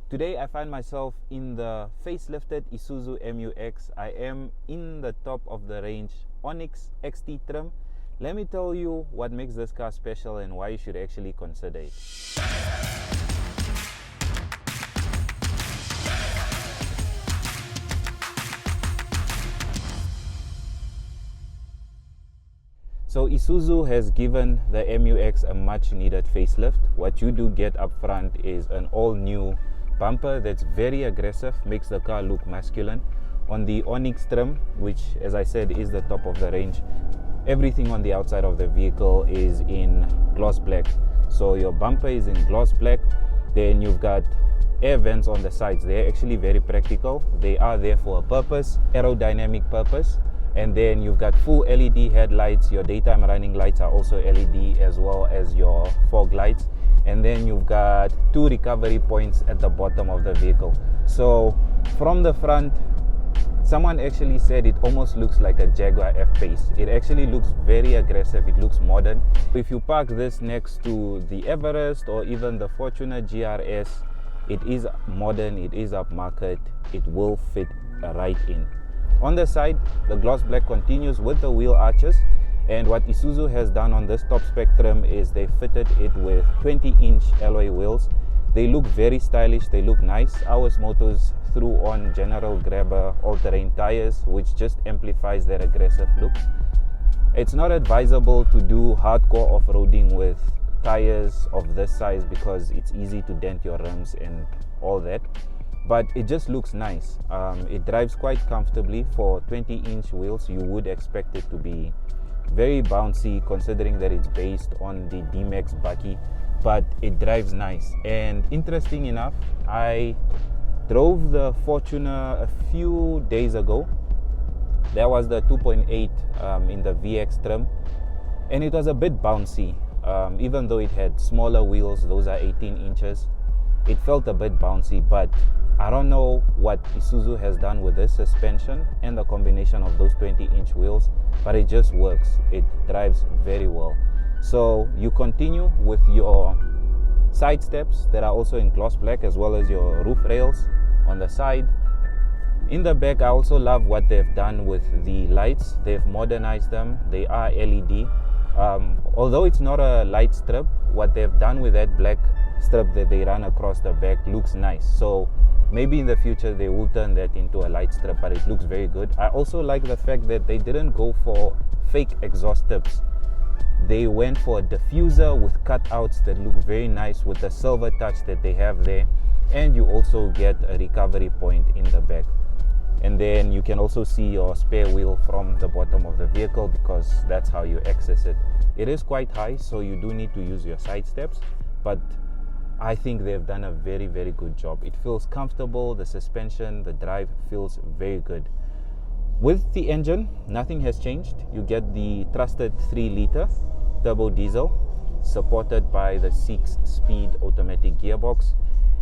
Today I find myself in the facelifted Isuzu MU-X. I am in the top of the range Onyx XT trim. Let me tell you what makes this car special and why you should actually consider it. So Isuzu has given the MU-X a much needed facelift. What you do get up front is an all new bumper that's very aggressive, makes the car look masculine. On the Onyx trim, which as I said is the top of the range, everything on the outside of the vehicle is in gloss black. So your bumper is in gloss black. Then you've got air vents on the sides. They're actually very practical. They are there for a purpose, aerodynamic purpose. And then you've got full LED headlights. Your daytime running lights are also LED, as well as your fog lights. And then you've got 2 recovery points at the bottom of the vehicle. So from the front, someone actually said it almost looks like a Jaguar F-Pace. It actually looks very aggressive. It looks modern. If you park this next to the Everest or even the Fortuner GRS, it is modern, it is upmarket, it will fit right in. On the side, the gloss black continues with the wheel arches, and what Isuzu has done on this top spectrum is they fitted it with 20-inch alloy wheels. They look very stylish, they look nice. Ours Motors threw on General Grabber all-terrain tires, which just amplifies their aggressive look. It's not advisable to do hardcore off-roading with tires of this size because it's easy to dent your rims and all that. But it just looks nice. It drives quite comfortably. For 20-inch wheels, you would expect it to be very bouncy, considering that it's based on the D-Max Bucky, but it drives nice. And interesting enough, I drove the Fortuner a few days ago. That was the 2.8 in the VX trim, and it was a bit bouncy. Even though it had smaller wheels, those are 18 inches, it felt a bit bouncy. But I don't know what Isuzu has done with this suspension and the combination of those 20-inch wheels, but it just works. It drives very well. So you continue with your side steps that are also in gloss black, as well as your roof rails on the side. In the back, I also love what they've done with the lights. They've modernized them. They are LED. Although it's not a light strip, what they've done with that black strip that they run across the back looks nice. So maybe in the future they will turn that into a light strip, but it looks very good. I also like the fact that they didn't go for fake exhaust tips. They went for a diffuser with cutouts that look very nice with the silver touch that they have there. And you also get a recovery point in the back. And then you can also see your spare wheel from the bottom of the vehicle, because that's how you access it. It is quite high, so you do need to use your side steps, but I think they've done a very, very good job. It feels comfortable, the suspension, the drive feels very good. With the engine, nothing has changed. You get the trusted 3-liter turbo diesel, supported by the 6-speed automatic gearbox.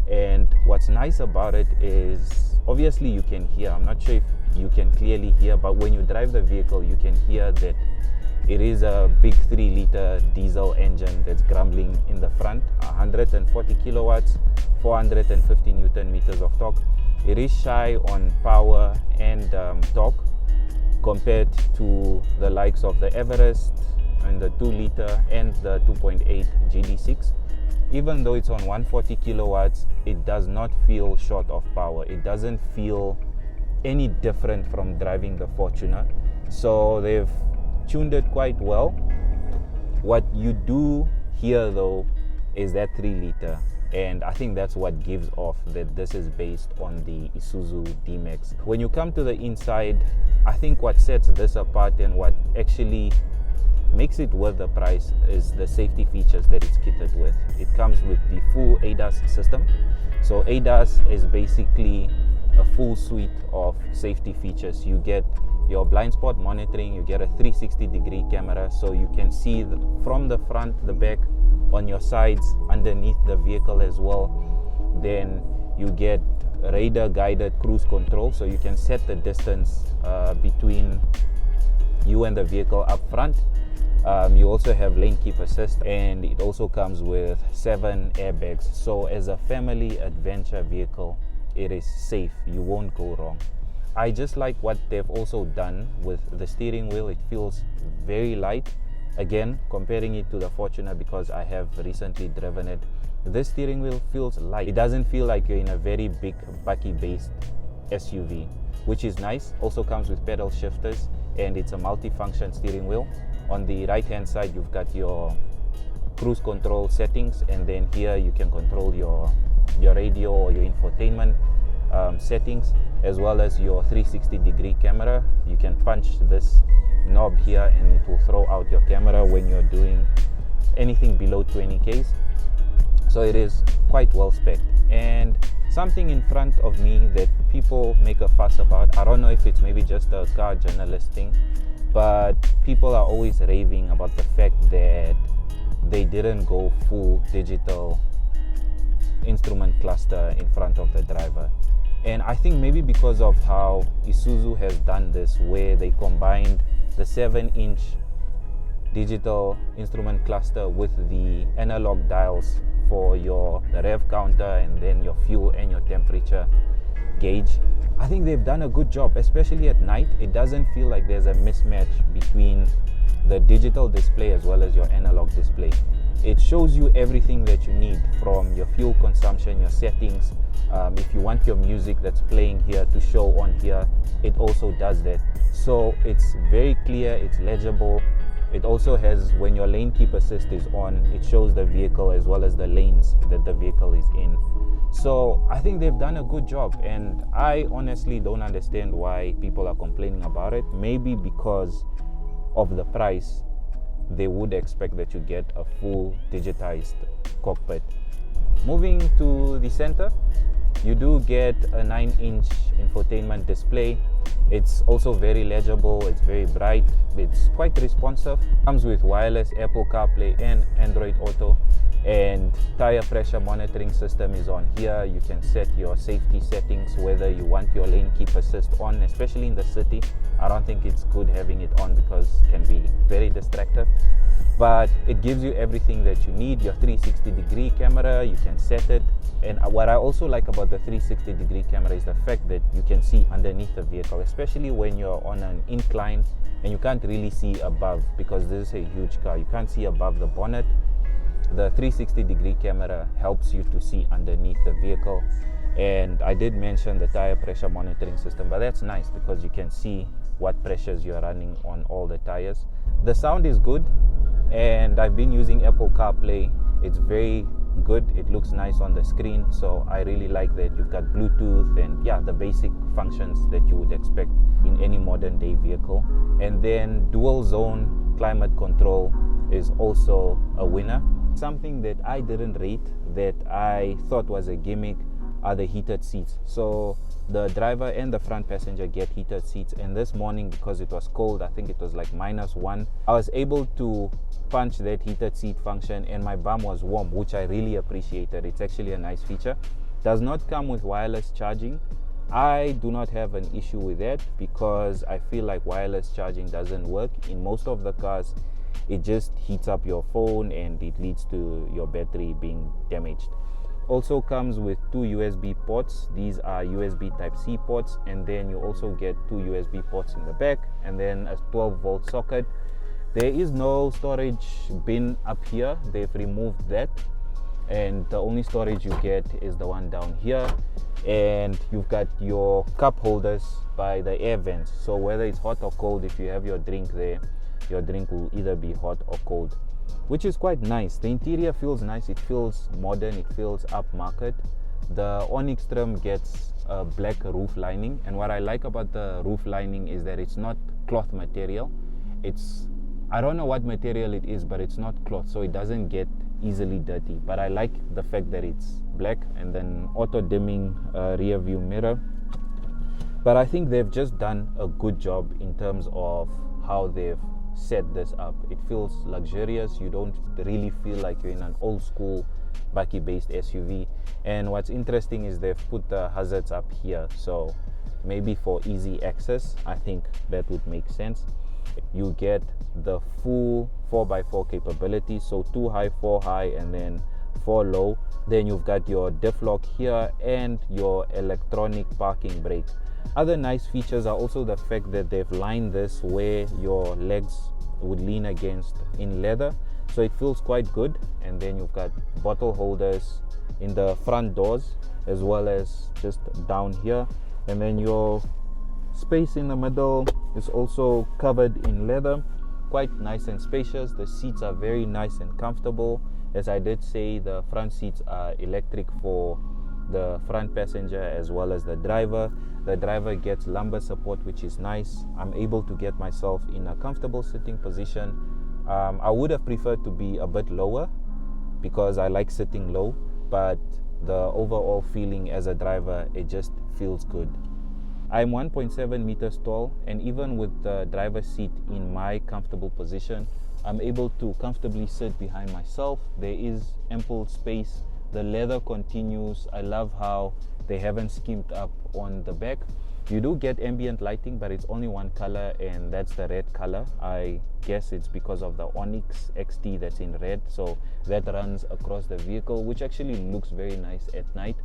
And what's nice about it is, obviously you can hear, I'm not sure if you can clearly hear, but when you drive the vehicle, you can hear that it is a big 3-liter diesel engine that's grumbling in the front. 140 kilowatts, 450 newton meters of torque. It is shy on power and torque compared to the likes of the Everest and the 2-liter and the 2.8 GD6. Even though it's on 140 kilowatts, it does not feel short of power. It doesn't feel any different from driving the Fortuner. So they've tuned it quite well. What you do hear though is that 3-liter, and I think that's what gives off that this is based on the Isuzu D-Max. When you come to the inside, I think what sets this apart and what actually makes it worth the price is the safety features that it's kitted with. It comes with the full ADAS system. So ADAS is basically a full suite of safety features. You get your blind spot monitoring, you get a 360-degree camera, so you can see from the front, the back, on your sides, underneath the vehicle as well. Then you get radar guided cruise control, so you can set the distance between you and the vehicle up front. You also have lane keep assist, and it also comes with 7 airbags. So as a family adventure vehicle, it is safe. You won't go wrong. I just like what they've also done with the steering wheel. It feels very light. Again, comparing it to the Fortuner, because I have recently driven it, this steering wheel feels light. It doesn't feel like you're in a very big bakkie-based SUV, which is nice. Also comes with pedal shifters, and it's a multi-function steering wheel. On the right-hand side, you've got your cruise control settings, and then here you can control your radio or your infotainment settings, as well as your 360-degree camera. You can punch this knob here and it will throw out your camera when you're doing anything below 20 Ks. So it is quite well spec'd. And something in front of me that people make a fuss about, I don't know if it's maybe just a car journalist thing, but people are always raving about the fact that they didn't go full digital instrument cluster in front of the driver. And I think maybe because of how Isuzu has done this, where they combined the 7-inch digital instrument cluster with the analog dials for your rev counter and then your fuel and your temperature gauge. I think they've done a good job, especially at night. It doesn't feel like there's a mismatch between the digital display as well as your analog display. It shows you everything that you need, from your fuel consumption, your settings. If you want your music that's playing here to show on here, it also does that. So it's very clear, it's legible. It also has, when your lane keep assist is on, it shows the vehicle as well as the lanes that the vehicle is in. So I think they've done a good job, and I honestly don't understand why people are complaining about it. Maybe because of the price, they would expect that you get a full digitized cockpit. Moving to the center, you do get a 9-inch infotainment display. It's also very legible, it's very bright, it's quite responsive. Comes with wireless Apple CarPlay and Android Auto, and tire pressure monitoring system is on here. You can set your safety settings, whether you want your lane keep assist on, especially in the city. I don't think it's good having it on because it can be very distractive, but it gives you everything that you need. Your 360-degree camera, you can set it. And what I also like about the 360-degree camera is the fact that you can see underneath the vehicle, especially when you're on an incline and you can't really see above, because this is a huge car. You can't see above the bonnet. The 360-degree camera helps you to see underneath the vehicle. And I did mention the tire pressure monitoring system, but that's nice because you can see what pressures you're running on all the tires. The sound is good, and I've been using Apple CarPlay. It's very good. It looks nice on the screen, so I really like that. You've got Bluetooth and the basic functions that you would expect in any modern day vehicle. And then dual zone climate control is also a winner. Something that I didn't rate, that I thought was a gimmick, are the heated seats. So the driver and the front passenger get heated seats, and this morning, because it was cold, I think it was like -1, I was able to punch that heated seat function and my bum was warm, which I really appreciated. It's actually a nice feature. Does not come with wireless charging. I do not have an issue with that because I feel like wireless charging doesn't work in most of the cars. It just heats up your phone and it leads to your battery being damaged. Also comes with 2 USB ports. These are USB Type-C ports, and then you also get 2 USB ports in the back, and then a 12-volt socket. There is no storage bin up here. They've removed that, and the only storage you get is the one down here. And you've got your cup holders by the air vents, so whether it's hot or cold, if you have your drink there, your drink will either be hot or cold, which is quite nice. The interior feels nice. It feels modern. It feels upmarket. The Onyx trim gets a black roof lining, and what I like about the roof lining is that it's not cloth material. It's, I don't know what material it is, but it's not cloth, so it doesn't get easily dirty. But I like the fact that it's black, and then auto dimming rear view mirror. But I think they've just done a good job in terms of how they've set this up. It feels luxurious. You don't really feel like you're in an old school bakkie-based SUV. And what's interesting is they've put the hazards up here, so maybe for easy access, I think that would make sense. You get the full 4x4 capability, so 2 high, 4 high, and then 4 low. Then you've got your diff-lock here and your electronic parking brake. Other nice features are also the fact that they've lined this where your legs would lean against in leather, so it feels quite good. And then you've got bottle holders in the front doors as well as just down here, and then your space in the middle is also covered in leather, quite nice and spacious. The seats are very nice and comfortable. As I did say, the front seats are electric for the front passenger as well as the driver. The driver gets lumbar support, which is nice. I'm able to get myself in a comfortable sitting position. I would have preferred to be a bit lower because I like sitting low, but the overall feeling as a driver, it just feels good. I'm 1.7 meters tall, and even with the driver's seat in my comfortable position, I'm able to comfortably sit behind myself. There is ample space. The leather continues. I love how they haven't skimped up on the back. You do get ambient lighting, but it's only one color, and that's the red color. I guess it's because of the Onyx XT that's in red, so that runs across the vehicle, which actually looks very nice at night.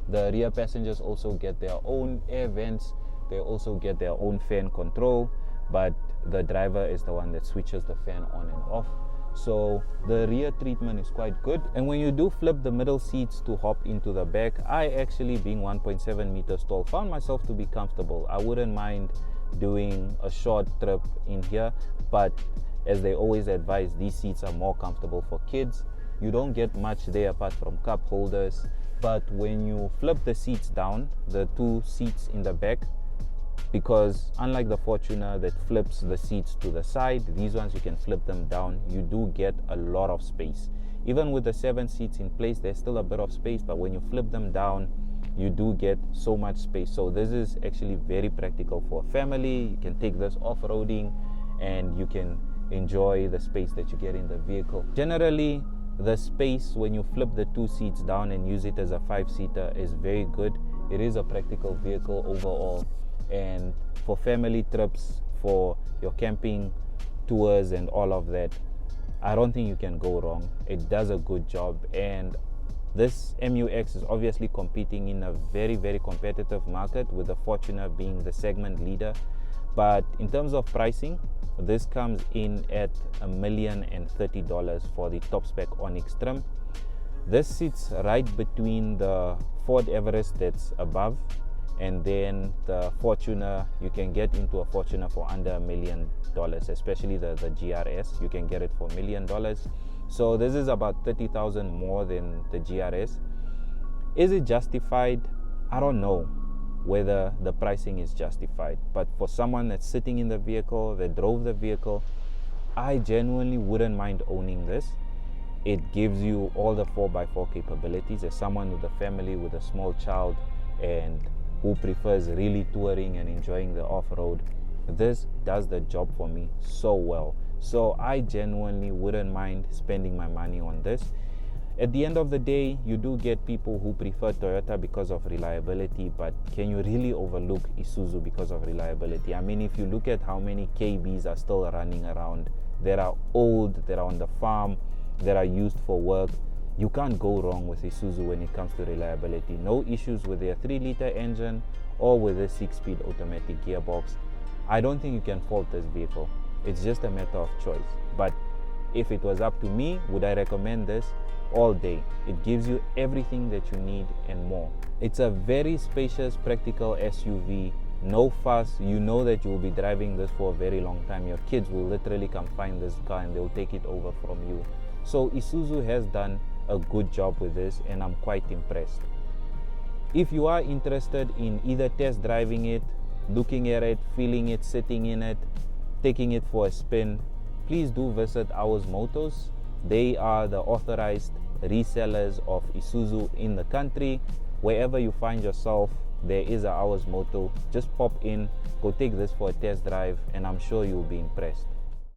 The rear passengers also get their own air vents. They also get their own fan control, but the driver is the one that switches the fan on and off. So the rear treatment is quite good. And when you do flip the middle seats to hop into the back, I actually, being 1.7 meters tall, found myself to be comfortable. I wouldn't mind doing a short trip in here, but as they always advise, these seats are more comfortable for kids. You don't get much there apart from cup holders, but when you flip the seats down, the two seats in the back, because unlike the Fortuner that flips the seats to the side, these ones you can flip them down. You do get a lot of space. Even with the 7 seats in place, there's still a bit of space, but when you flip them down, you do get so much space. So this is actually very practical for a family. You can take this off-roading and you can enjoy the space that you get in the vehicle. Generally, the space when you flip the 2 seats down and use it as a 5-seater is very good. It is a practical vehicle overall, and for family trips, for your camping tours and all of that, I don't think you can go wrong. It does a good job, and this MUX is obviously competing in a very, very competitive market, with the Fortuner being the segment leader. But in terms of pricing, this comes in at $1,030,000 for the top spec Onyx trim. This sits right between the Ford Everest that's above, and then the Fortuner. You can get into a Fortuner for under $1 million, especially the GRS. You can get it for $1 million. So this is about $30,000 more than the GRS. Is it justified? I don't know whether the pricing is justified, but for someone that's sitting in the vehicle, that drove the vehicle, I genuinely wouldn't mind owning this. It gives you all the 4x4 capabilities. As someone with a family with a small child and who prefers really touring and enjoying the off-road, this does the job for me so well. So I genuinely wouldn't mind spending my money on this. At the end of the day, you do get people who prefer Toyota because of reliability, but can you really overlook Isuzu because of reliability? I mean, if you look at how many KBs are still running around, that are old, that are on the farm, that are used for work, you can't go wrong with Isuzu when it comes to reliability. No issues with their 3-liter engine or with a 6-speed automatic gearbox. I don't think you can fault this vehicle. It's just a matter of choice. But if it was up to me, would I recommend this? All day. It gives you everything that you need and more. It's a very spacious, practical SUV. No fuss. You know that you will be driving this for a very long time. Your kids will literally come find this car and they'll take it over from you. So Isuzu has done a good job with this, and I'm quite impressed. If you are interested in either test driving it, looking at it, feeling it, sitting in it, taking it for a spin, please do visit Ours Motors. They are the authorized resellers of Isuzu in the country. Wherever you find yourself, there is a Ours Moto. Just pop in, go take this for a test drive, and I'm sure you'll be impressed.